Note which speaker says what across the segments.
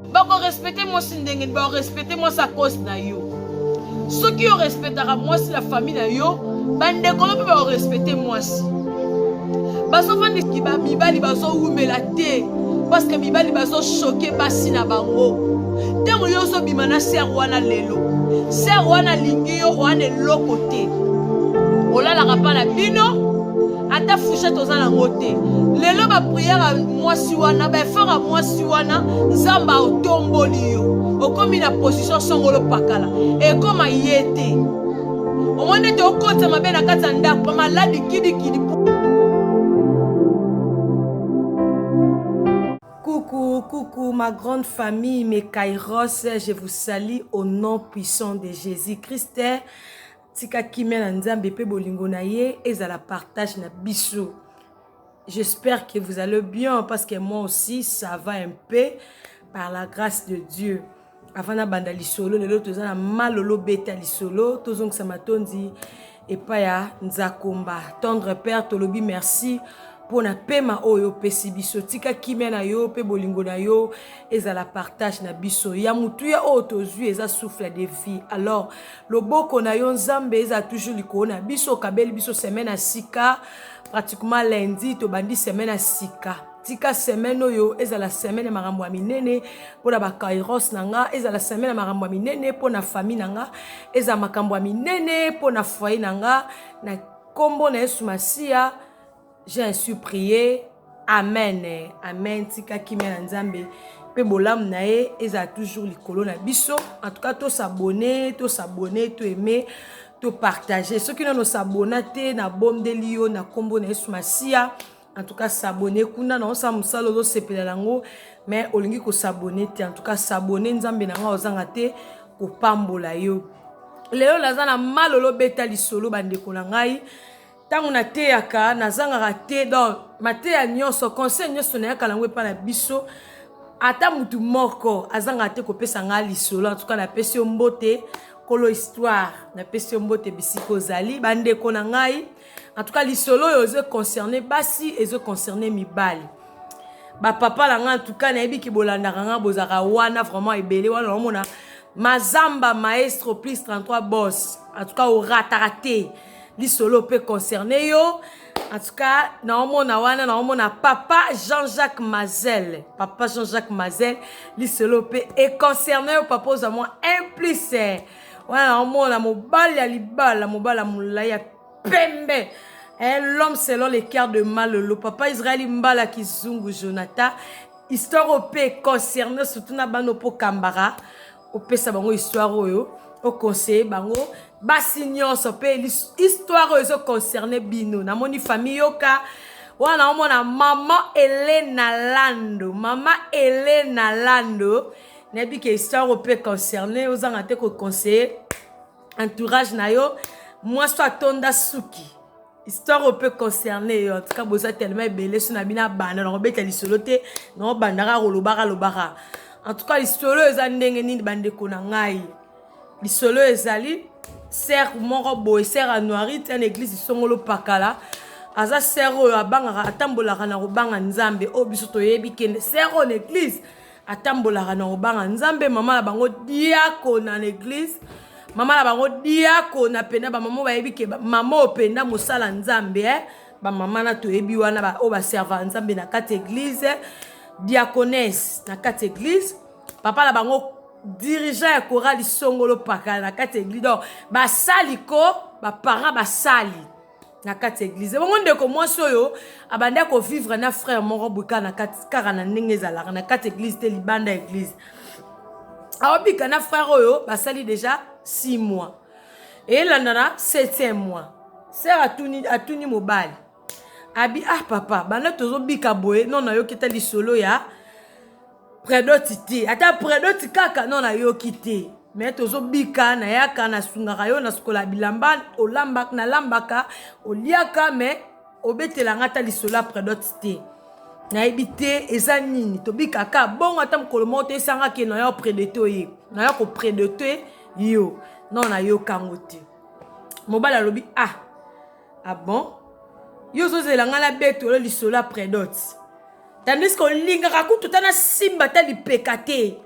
Speaker 1: Bako respecter moi si ndenge ba respecter moi sa cause na yo. Ceux qui respectera moi si la famille na yo, bande ko ba respecter moi si. Baso fandi ki ba mibali baso umela te parce que mibali baso choquer basi na bango. Tango yo so bimana ser wana lelo. Ser wana lingi yo wana lokote. Olala kapa na bino. Ata fouchette aux alangote. Lelo ba prière moi si wana ba faire moi si wana nzamba otomboli yo. Okomi na position songolo pakala. Et comme yete. Au moins de au côté ma bena katanda pa malade kidi. Coucou ma grande famille, mes kairos, je vous salue au nom puissant de Jésus-Christ. Tika kimena nzambe pe bolingo na ye ezala partage na biso. J'espère que vous allez bien parce que moi aussi ça va un peu par la grâce de Dieu. Avant na banda lisolo lelo tozana malolo beta lisolo tozong samatondi et pa ya nzakomba. Tendre Père tolobi merci pour na pema oyo pesi biso tika kimena yo pe bolingo na yo ezala partage na biso ya mutu ya otozu eza souffle de vie. Alors loboko na yo nzambe eza toujours likona biso kabeli biso semaine sika pratiquement lundi to bandi semaine sika tika semaine oyo ezala semaine makambo ya minene pona ba kairos nanga ezala semaine makambo ya minene pona famille nanga eza makambo ya minene pona foyer nanga na kombo na Yesu Masia. J'ai ainsi prié. Amen. Amen. Tika kimena nzambe. Pe bolam na e eza toujours likolo na biso. En tout cas, to s'abonner, to aimer, to partager. Ceux qui n'ont s'abonner te na bom de lio na kombo na Yesu Masia. En tout cas, s'abonner kuna na osa musalo do sepela lango. Mais olingi ko s'abonner te. En tout cas, s'abonner nzambe na nga ozanga te ko pambola yo. Leo lazana malolo beta lisolo bandeko na ngai. Tango na teyaka nazanga te donc mateya nyonso conseil nyonso na yaka lango pa na biso ata mutu moko azanga te ko pesa nga lisolo. En tout cas na pesi mbote kolo histoire na pesi mbote bisiko zali bande ko na ngai. En tout cas lisolo yo ze concerner basi ezo concerner mibali ba papa la nga. En tout cas na yebi ki bolanda nga bozaka wana vraiment ebele wana omona mazamba maestro plus 33 boss. En tout cas au rataraté lisolo peut concerner yo. En tout cas, na papa Jean-Jacques Mazel. Papa Jean-Jacques Mazel, lisolo peut et concerner au papa aux moi implicé. Voilà, na mobile ya libala, mobile moulaya pembe. L'homme selon les cœurs de mal le papa Israël mbala kizungu Jonathan. Histoire au peut concerner surtout na bano po kambara. Au peut sa bango histoire oyo. Au conseil bango basi nyonso pe histoire oyo concerne bino na moni famille yoka wana omona mama Elena Lando nebi ke histoire pe concerne ozanga te ko conseiller entourage na yo moi soit tonda suki histoire pe concerne yo. En tout cas boza tellement belé so na bina bana na robeta lisolo te no bandara lobara. En tout cas lisolo eza ndenge nini bande ko na ngai lisolo ezali ser moko boy ser anoiri te na église songolo pakala aza ser oyo abangaka atambolaka na kobanga nzambe o biso toyebi kende ser oyo na église atambolaka na kobanga nzambe. Mama na bango diako na église mama na bango diako na penda ba mama bayebi ke mama openda mosala nzambe ba mama na toyebi wana ba o ba serva nzambe na kati église diaconesse na kati église papa na bango dirigeant ya chorale songolo pakala na kati église donc basali ko ba parents basali na kati église bongo ndeko mwasi oyo abanda ko vivre na frère moko buka na kati kaka na ndenge ezalaka na kati église te libanda église awabika na frère oyo basali déjà 6 mois et landana 7e mois sœur atuni mobali abi papa banda tozo bika boye non na yo kita lisolo ya predotiti ata predoti kaka non na yo kité mais tozo bika na yaka na sungaka yo na skola bilamba olambaka na lambaka oliaka mais obetela ngata lisola predotiti na ebité eza nini to bika ka bongo ata mokolo moto esanga ke na yo predeto ye na yo ko predeto yo non na yo kangote mobala lobi bon yo zo zelanga la beto lisola predoti. Tandis que l'ingaka kutu tana simba tali pekate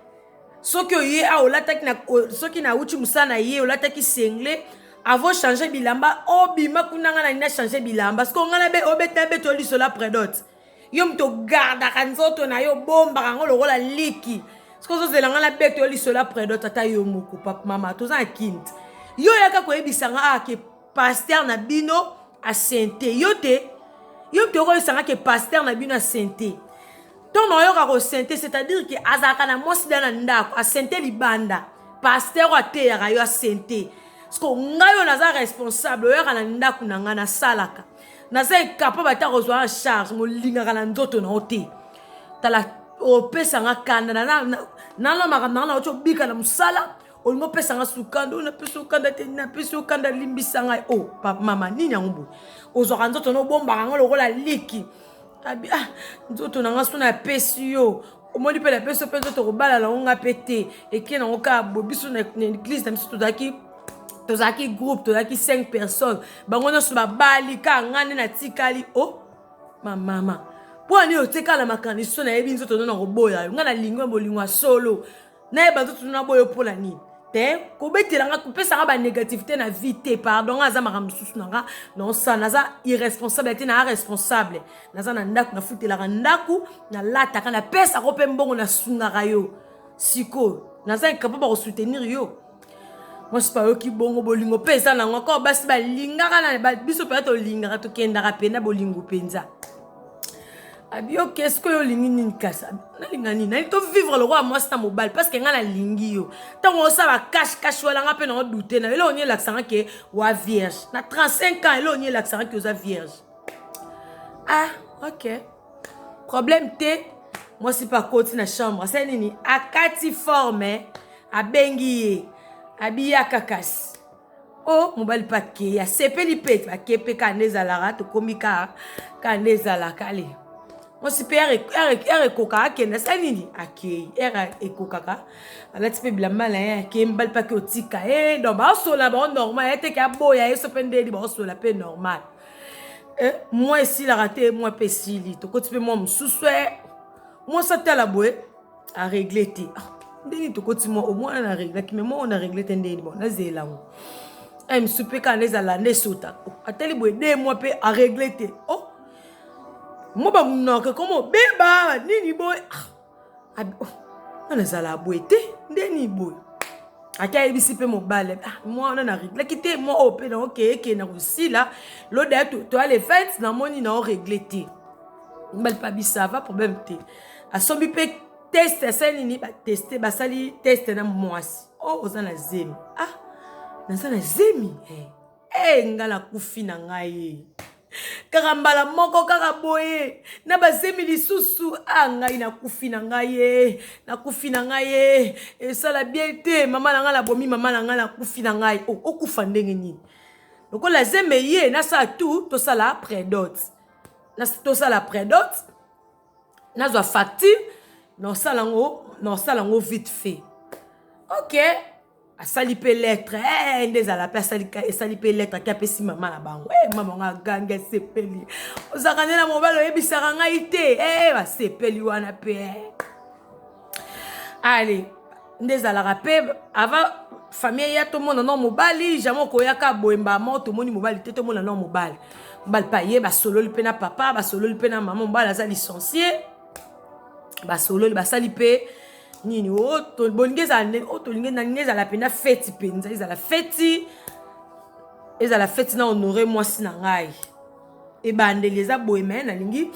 Speaker 1: soki oye a olataki na soki na uchi musana ye olataki sengle avant changer bilamba obima kunanga na ina changer bilamba parce que ngana be obeta be to lisola prédote yo mto garda kanzoto na yo bomba kango lokola liki parce que ozozela ngana be to lisola prédote ata yo moko papa mama toza kind yo yaka koyebisanga ke pasteur na bino a sainté yo te koyebisanga ke pasteur na bino a sainté. Donc, on sainté, c'est-à-dire que azaka mosi dana ndako, a sainté libanda, pasteur a terre, yo a sainté. Parce que ngayo naza responsable, yo kana ndako na ngana salaka. Naza capable ta reçoit en charge, mo linga kana ndoto na ote. Tala opesa nga kanda na makana ocho bika na musala, olmo pesa nga sukanda, na pesa sukanda te na pesa sukanda limbisa nga oh papa mama nini ngumbu. Ozo ka ndoto no bomba nga lokola liki. Abi nzoto nanga sona pesi yo omoni pe la peso pe nzoto kobala la onga pété et qui na oka bobiso na église na miso tozaki groupe tozaki 5 personnes bango nyonso babali ka ngane na tikali oh mama po ani otekala makani so na yebi nzoto na koboya nga na lingwa bolingwa solo na yeba nzoto na boyo po la nini te kobetelanga kopesa nga ba négativité na vie te pardon aza makamususu nanga non ça naza irresponsable te na responsable naza na ndaku na futelaka ndaku na lataka na pesa ko pe mbongo na sungaka yo siko naza incapable ko soutenir yo moi c'est pas yo ki bongo bolingo pesa nango ko basi ba lingaka na biso pe to lingaka to kendaka pe na bolingo penza. Abio qu'est-ce que yo lingi nini kasa na linga nini na to vivre le roi moi c'est mobile parce que nga na lingi yo tango ça va cache wala nga pe na douter na elo onye l'accent ke wa vierge na 35 ans elo onye l'accent ke oza vierge ah ok problème te moi c'est pas côté na chambre c'est nini akati forme abengi abiya kakas oh mobile paquet ya sepeli pete ba kepe kaneza la rat komika kaneza la kale. Moi, si père et coca, qui est ça, nini, aki, et coca, ala tipe blamba la, qui mbal pa que tika, donc bah sur la bande normal, et qu'à boya, et se pende di bah sur la paix normale. Moi ici la raté, moi pesili, to côté moi m'sousoué, moi ça t'a la bouée, à régler ti. Deni to côté moi au moins on a réglé, mais moi on a réglé tendé bon, na zéla mo. M'soupe quand les ala ne sota, à tel bouée, des mois pe à régler ti. Oh. Moi ba munaka comment beba nini boy on est à la boîte ndeni boy aka ebisi pe mobile moi on a réglé quitter moi au pe OK na aussi là l'autre to les fêtes na moni na réglé té mbal pa bisa va problème té a sombi pe test ça nini ba tester ba sali test na mwasi oh ozana zemi na sana zemi ngala kufina ngai karambala moko karaboye na bazemi lisusu ngai na kufina ngai e sala bien te mama na ngala bomi mama na ngala kufina ngai okufa ndenge nini donc la zeme ye na sa tout to sala prédote na zo facture non salango vite fait OK asali pe lettre ndeza la personne asali pe lettre ki apesi mama na bango mama nga ganga sepeli ozakane na mobile oyebisaka ngai te ba sepeli wana pe allez ndeza la rappel avant famille ya to mona no mobile jamais koyaka boemba mo to moni mobile te to mona no mobile pa ye ba solo li pe na papa ba solo li pe na maman mobile aza licencié ba solo li ba sali pe nini to bongeza to lingeza la pena fête penza ezala fête na honorer moi sina ngai e bandeli eza boyema na lingi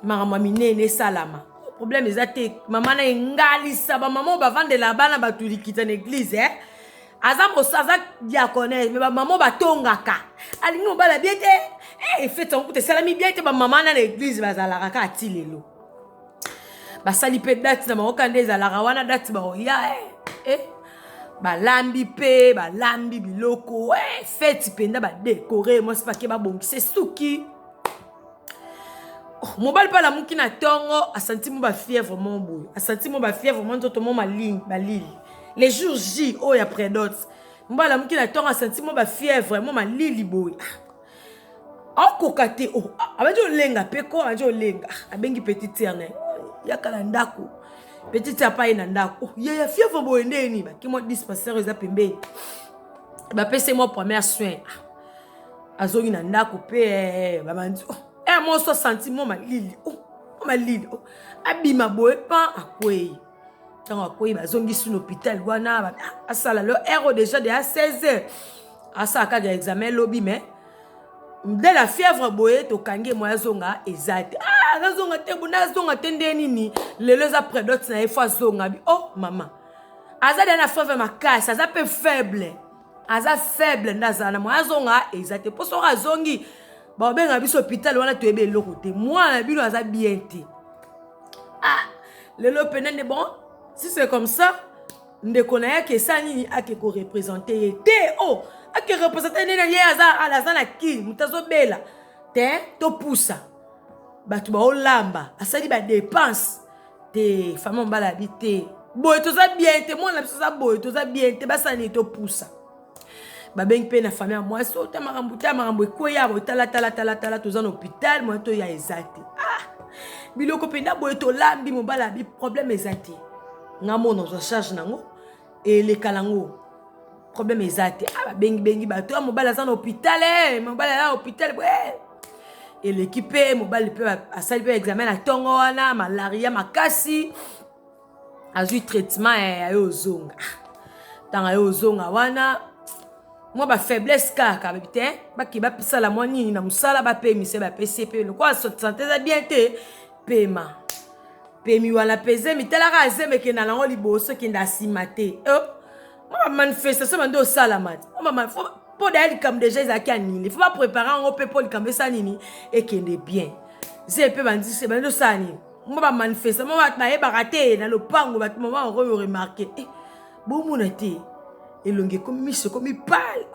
Speaker 1: mama minene salama problème ezate mama na ngalisa ba maman ba vandela bana batulikita na église azambo saza diaconesse mais ba maman batongaka alingi obala bien te fête on te salami bien te ba maman na église bazala ka atilelo basali pe date na maoka ndeza la rawana date ba oya balambi pe balambi biloko fête penda ba décorer moi c'est pas que ba bongise suki mobile pa la muki na tongo a senti mo ba fièvre mon boy a senti mo ba fièvre mon toto mo malili les jours J oh ya prédote mobile la muki na tongo a senti mo ba fièvre mo malili boy kokate abajo lenga pe ko abajo lenga abengi petite terne yakala ndako Petit a pas inanda. Oh, ya fièvre boende ni ba ki mo dispensaire eza pembe. Ba pese mo premier soin. Azongi na ndako pe ba mandi. Oh, mo so sentiment malili. Oh, malili. Oh, abima boye pa akwei. Tant akwei ba zongi sur l'hôpital wana ba asala le héros déjà de à 16h. Asa ka ga examen lobby mais dès la fièvre boye to kange mo yazonga ezate. Ah, nazonga te buna zonga tende nini. Lelo za prédote na efwa zonga bi. Oh, maman. Aza de na fièvre makasi, aza peu faible. Aza faible ndazana mo yazonga ezate. Po so razongi ba benga biso hôpital wana to ebe eloko te. Moi na bino aza bien te. Ah, lelo penende bon, si c'est comme ça, ndeko na ya ke sani ake ko représenter te. Oh, ake représenter nena ye aza na ki mutazo bela te to poussa batu ba olamba asali ba dépense te femme mbala habité boy to za bien te moi na biso za boy to za bien te basani to poussa ba beng pe na famille moi so ta marambo ekoya bo tala to za na hôpital moi to ya ezate. Ah, biloko penda boy to lambi mbala bi problème ezate ngamo no charge nango et les kalango problème ezate. Ah, bengi bato mobile za na hôpital mobile na hôpital et l'équipe mobile peut asali pe examen na tongo wana malaria makasi azui traitement ayo zonga tanga yo zonga wana moi ba faiblesse kaka bité ba ki ba pisala moi nini na musala ba pe mise ba PCP le quoi santé za bien te paiement pemi wala peze mitela ka azeme ke na lango liboso ke nda simate ma manifestation mando au salamat. Maman, faut d'ailleurs comme déjà ils a nini. Il faut pas préparer un peu pour comme ça nini et qu'il est bien. C'est peu bandi c'est bando ça nini. Moi manifestation moi ba baraté dans le pango ba maman on remarqué. Bon mon été. Et longue comme miche comme il parle.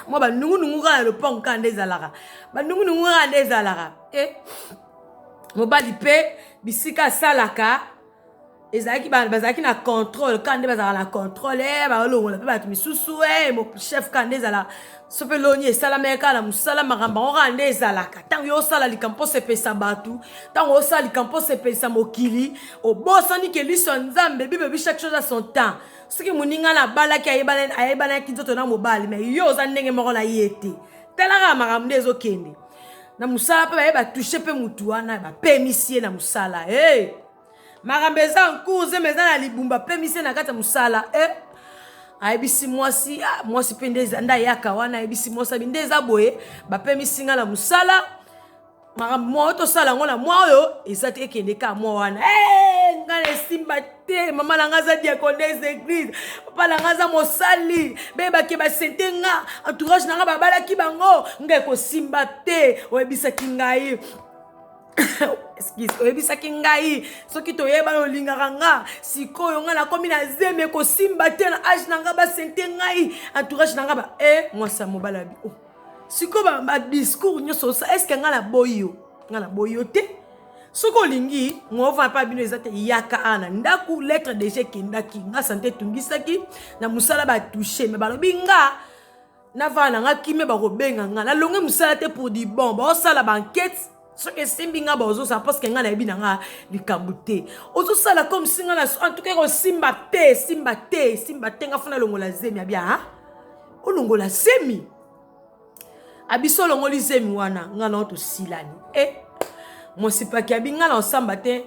Speaker 1: Moi ba nungu ga le pango quand des alara. Ba nungu ga des alara. Mo ba lipe bisika salaka. Ezaki bazaki na contrôle quand des bazala na contrôle ba longo la ba misusu mon chef quand des ala sope loni sala meka na musala maramba on rande ezalaka tant yo sala likampo se pesa batu tant o sala likampo se pesa mokili o bosani ke liso nzambe bibe chaque chose à son temps ce qui muninga na bala ki ayebana ki nzoto na mobali mais yo za ndenge moko na yete telaka maramde ezokende na musala pe ba toucher pe mutu wana ba permission na musala marambeza en cours meza na libumba permission na kata musala aibisi mwasi pendeza nda yaka wana aibisi mwasa bindeza boye ba permission na musala marambo to sala ngona mwa oyo ezati ekende ka mwa wana ngale simba te mama na ngaza diaconesse église papa na ngaza mosali beba ke ba sentenga entourage na nga babala ki bango ngeko simba te oebisa kingai. Excuse, oyebisa kingai soki toyeba no lingaka nga sikoyo nga na komi na zeme ko simba te na age na nga ba sente ngai entourage na nga ba mwasa mobala bi siko ba discours nyoso sa est-ce que nga na boyo te soko lingi ngova pa bino ezate yaka ana ndaku lettre déjà kindaki nga santé tungisaki na musala ba toucher me balobi nga na vana nga kime ba robenga nga na longe musala te pour di bon ba osala ba enquête. Ce que c'est bien bazo ça parce que nga na ebi na nga likambute ozo sala comme si nga na en tout cas simba te nga funa longola zemi abia o longola zemi abiso longoli zemi wana nga na to silani mo sipa ki abi nga na osamba te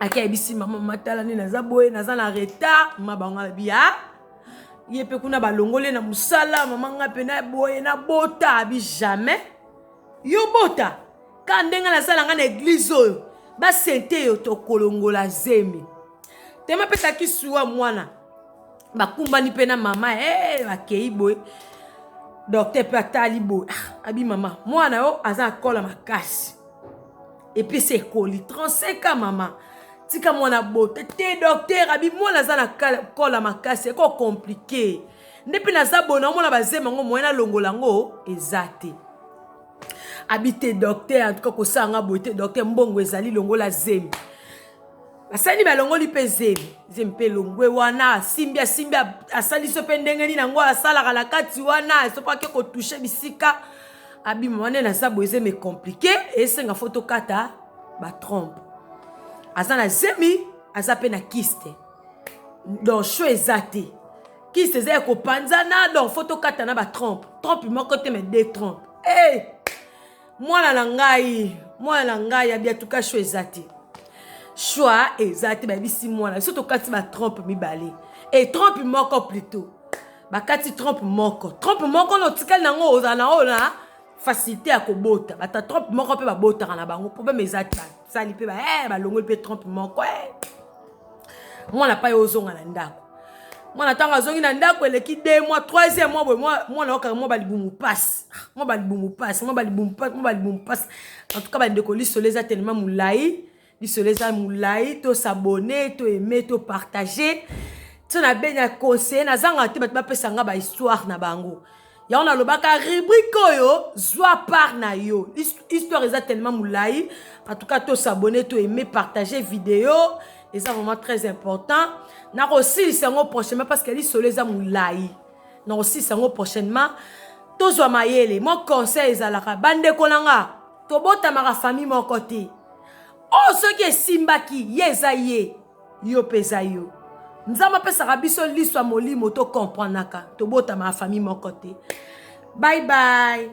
Speaker 1: aka ebisi mama matala ni naza boye naza na retard mabanga bia yepe kuna balongole na musala mama nga pe na boye na bota abi jamais yo bota kandenga na sala nga na église oyo ba sente yo to kolongola zemi tema pesa kisuwa mwana bakumbani pe na mama bakei boy docteur pe atali boy abi mama mwana yo aza kola makasi et puis c'est koli 35 ans mama tika mwana bote te docteur abi mwana aza na kola makasi ko compliqué ndepe na za bona mwana bazema ngo mwana longola ngo ezate habité docteur en tout cas ko sanga bote docteur mbongo ezali longola zemi asani ba longoli pe zemi pe longwe wana simbia asali so pe ndenge ni nango asala kala kati wana so pa ke ko toucher bisika abi mwana na sa boze me compliqué et senga photo kata ba trompe asana zemi aza pe na kiste donc show ezate kiste eza ya kopanzana donc faut tokata na ba trompe moko te mais deux trompe mwana na ngai abia tuka show ezate choix ezate ba bisi mwana surtout kati ba trompe mibale et trompe moko plutôt ba kati trompe moko no tikali nango ozana ona facilité à kobota bata trompe moko pe ba bota na bango problème ezate ba sali pe ba ba longo pe trompe moko mwana pa yozonga na ndako mwana tanga azongi na ndako eleki 2 mois 3e mois mwana oka mo balibumu passe en tout cas ba ndeko lisoleza tellement moulai lisoleza moulai to s'abonner to aimer to partager to na benya conseiller na zanga te bat ba pesanga ba histoire na bango ya on a lobaka rubrique oyo zwa par na yo histoire eza tellement moulai en tout cas to s'abonner to aimer partager vidéo et ça vraiment très important na aussi sango prochainement parce que lisoleza moulai na aussi sango prochainement to zwa mayele mon conseil ezalaka bande kolanga to bota mara famille mon côté oh ce qui est simbaki yeza ye yo pesa yo nzamba pesa biso liswa molimo to comprendre naka to bota mara famille mon côté bye bye